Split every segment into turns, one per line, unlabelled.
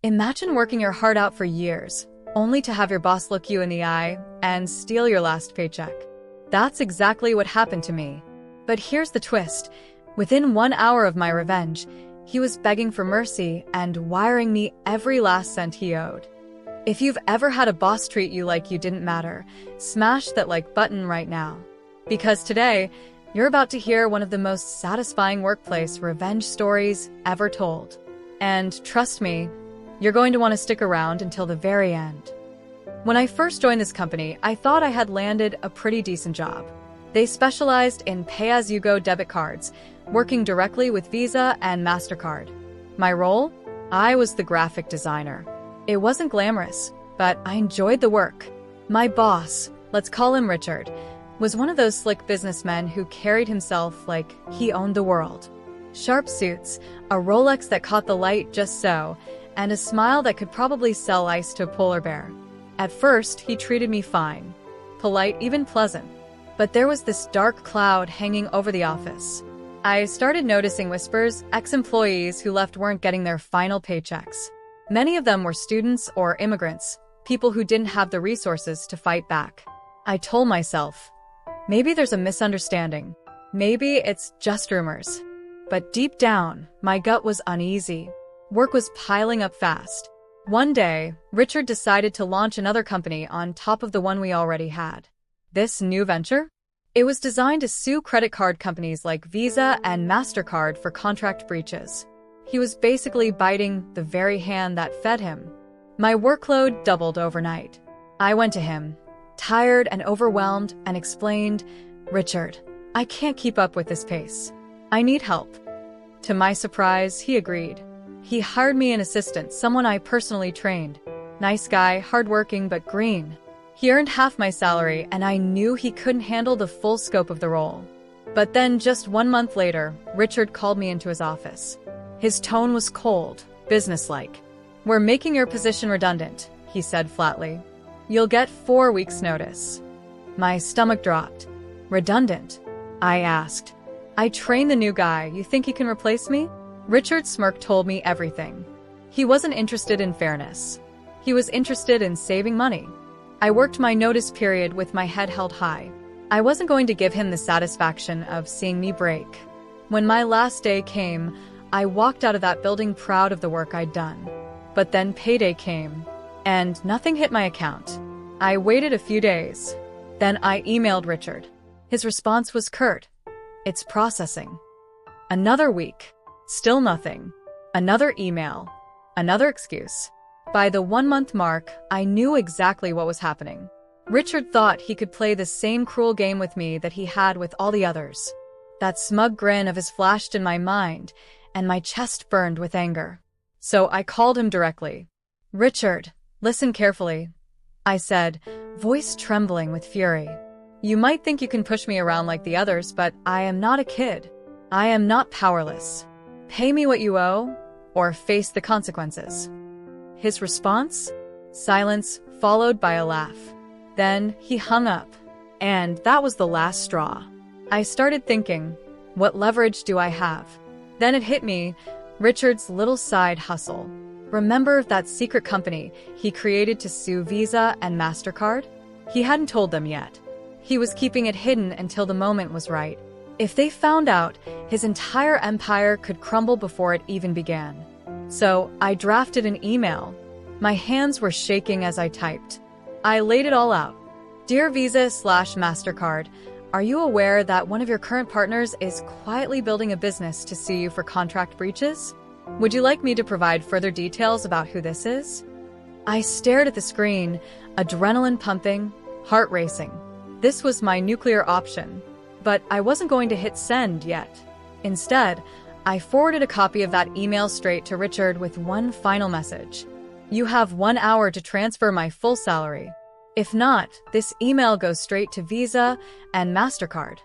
Imagine working your heart out for years, only to have your boss look you in the eye and steal your last paycheck. That's exactly what happened to me. But here's the twist. Within 1 hour of my revenge, he was begging for mercy and wiring me every last cent he owed. If you've ever had a boss treat you like you didn't matter, smash that like button right now. Because today, you're about to hear one of the most satisfying workplace revenge stories ever told. And trust me, you're going to want to stick around until the very end. When I first joined this company, I thought I had landed a pretty decent job. They specialized in pay-as-you-go debit cards, working directly with Visa and Mastercard. My role? I was the graphic designer. It wasn't glamorous, but I enjoyed the work. My boss, let's call him Richard, was one of those slick businessmen who carried himself like he owned the world. Sharp suits, a Rolex that caught the light just so, and a smile that could probably sell ice to a polar bear. At first, he treated me fine, polite, even pleasant. But there was this dark cloud hanging over the office. I started noticing whispers. Ex-employees who left weren't getting their final paychecks. Many of them were students or immigrants, people who didn't have the resources to fight back. I told myself, maybe there's a misunderstanding. Maybe it's just rumors. But deep down, my gut was uneasy. Work was piling up fast. One day, Richard decided to launch another company on top of the one we already had. This new venture? It was designed to sue credit card companies like Visa and Mastercard for contract breaches. He was basically biting the very hand that fed him. My workload doubled overnight. I went to him, tired and overwhelmed, and explained, "Richard, I can't keep up with this pace. I need help." To my surprise, he agreed. He hired me an assistant, someone I personally trained. Nice guy, hardworking but green. He earned half my salary, and I knew he couldn't handle the full scope of the role. But then, just 1 month later, Richard called me into his office. His tone was cold, businesslike. "We're making your position redundant," he said flatly. "You'll get 4 weeks' notice." My stomach dropped. "Redundant?" I asked. "I trained the new guy. You think he can replace me?" Richard's smirk told me everything. He wasn't interested in fairness. He was interested in saving money. I worked my notice period with my head held high. I wasn't going to give him the satisfaction of seeing me break. When my last day came, I walked out of that building proud of the work I'd done. But then payday came, and nothing hit my account. I waited a few days. Then I emailed Richard. His response was curt. "It's processing." Another week. Still nothing. Another email. Another excuse. By the 1-month mark, I knew exactly what was happening. Richard thought he could play the same cruel game with me that he had with all the others. That smug grin of his flashed in my mind, and my chest burned with anger. So I called him directly. "Richard, listen carefully," I said, voice trembling with fury. "You might think you can push me around like the others, but I am not a kid. I am not powerless. Pay me what you owe, or face the consequences." His response? Silence, followed by a laugh. Then he hung up. And that was the last straw. I started thinking, what leverage do I have? Then it hit me, Richard's little side hustle. Remember that secret company he created to sue Visa and Mastercard? He hadn't told them yet. He was keeping it hidden until the moment was right. If they found out, his entire empire could crumble before it even began. So I drafted an email. My hands were shaking as I typed. I laid it all out. "Dear Visa/Mastercard, are you aware that one of your current partners is quietly building a business to sue you for contract breaches? Would you like me to provide further details about who this is?" I stared at the screen, adrenaline pumping, heart racing. This was my nuclear option. But I wasn't going to hit send yet. Instead, I forwarded a copy of that email straight to Richard with one final message. "You have 1 hour to transfer my full salary. If not, this email goes straight to Visa and Mastercard."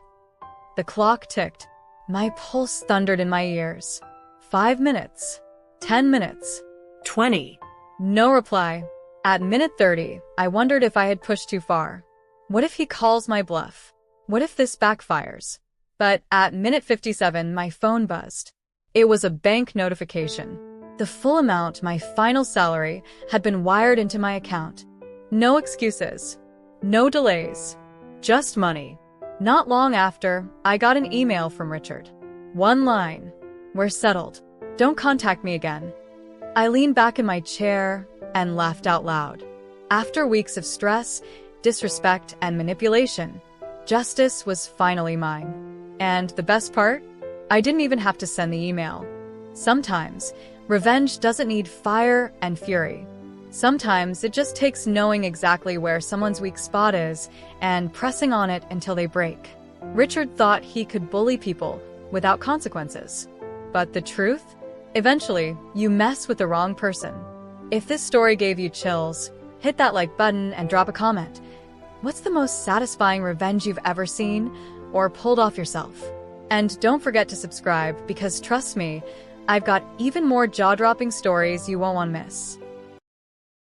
The clock ticked. My pulse thundered in my ears. 5 minutes. 10 minutes. 20. No reply. At minute 30, I wondered if I had pushed too far. What if he calls my bluff? What if this backfires? But at minute 57, my phone buzzed. It was a bank notification. The full amount, my final salary, had been wired into my account. No excuses. No delays. Just money. Not long after, I got an email from Richard. One line. We're settled. Don't contact me again. I leaned back in my chair and laughed out loud. After weeks of stress, disrespect, and manipulation, justice was finally mine. And the best part? I didn't even have to send the email. Sometimes, revenge doesn't need fire and fury. Sometimes it just takes knowing exactly where someone's weak spot is and pressing on it until they break. Richard thought he could bully people without consequences. But the truth? Eventually, you mess with the wrong person. If this story gave you chills, hit that like button and drop a comment. What's the most satisfying revenge you've ever seen or pulled off yourself? And don't forget to subscribe because trust me, I've got even more jaw-dropping stories you won't want to miss.